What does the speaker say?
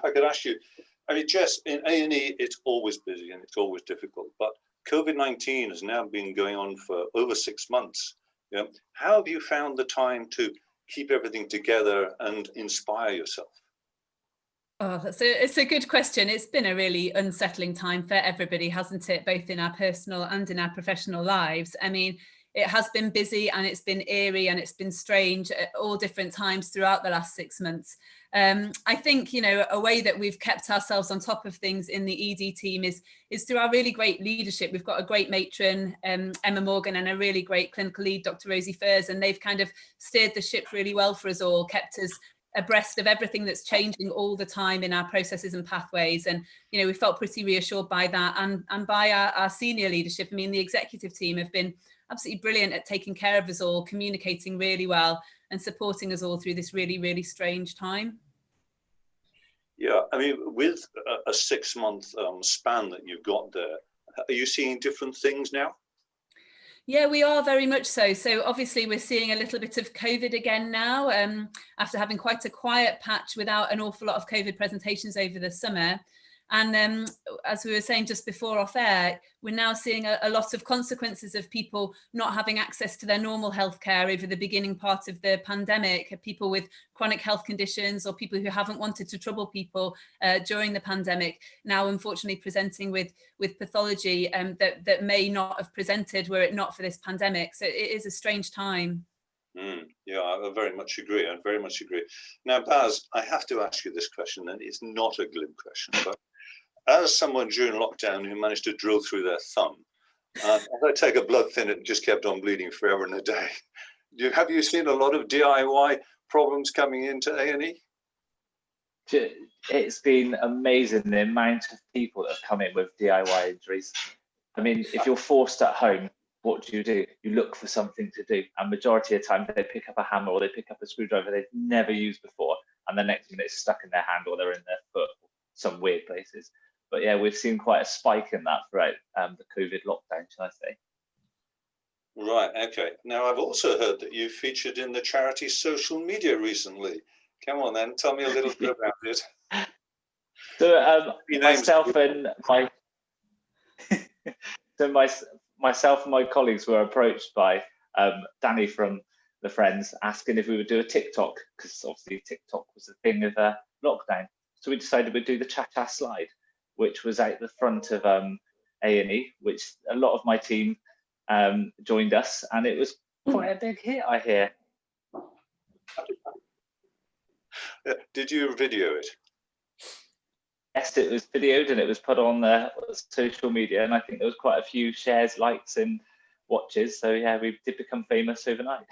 I could ask you, I mean, Jess, in A&E, it's always busy and it's always difficult, but COVID-19 has now been going on for over 6 months. You know, how have you found the time to keep everything together and inspire yourself? Oh, it's a good question. It's been a really unsettling time for everybody, hasn't it? Both in our personal and in our professional lives. I mean, it has been busy and it's been eerie and it's been strange at all different times throughout the last 6 months. I think, you know, a way that we've kept ourselves on top of things in the ED team is through our really great leadership. We've got a great matron, Emma Morgan, and a really great clinical lead, Dr. Rosie Furs, and they've kind of steered the ship really well for us all, kept us abreast of everything that's changing all the time in our processes and pathways. And, you know, we felt pretty reassured by that and by our senior leadership. I mean, the executive team have been absolutely brilliant at taking care of us all, communicating really well and supporting us all through this really, really strange time. Yeah, I mean, with a 6-month span that you've got there, are you seeing different things now? Yeah, we are very much so. So obviously we're seeing a little bit of COVID again now, after having quite a quiet patch without an awful lot of COVID presentations over the summer. And as we were saying just before off air, we're now seeing a lot of consequences of people not having access to their normal healthcare over the beginning part of the pandemic, people with chronic health conditions or people who haven't wanted to trouble people during the pandemic, now unfortunately presenting with pathology that may not have presented were it not for this pandemic. So it is a strange time. Yeah, I very much agree. I very much agree. Now, Baz, I have to ask you this question, and it's not a glib question, but as someone during lockdown who managed to drill through their thumb, as I take a blood thinner, it just kept on bleeding forever and a day. Have you seen a lot of DIY problems coming into A&E? It's been amazing the amount of people that have come in with DIY injuries. I mean, if you're forced at home, what do? You look for something to do. And majority of the time they pick up a hammer or they pick up a screwdriver they've never used before. And the next thing it's stuck in their hand or they're in their foot, some weird places. But yeah, we've seen quite a spike in that throughout the COVID lockdown, shall I say. Right, okay. Now, I've also heard that you featured in the charity social media recently. Come on then, tell me a little bit about it. So myself and my colleagues were approached by Danny from the Friends asking if we would do a TikTok, because obviously TikTok was the thing of lockdown. So we decided we'd do the Cha-Cha slide, which was out the front of A&E, which a lot of my team joined us, and it was quite a big hit, I hear. Did you video it? Yes, it was videoed and it was put on social media, and I think there was quite a few shares, likes and watches. So yeah, we did become famous overnight.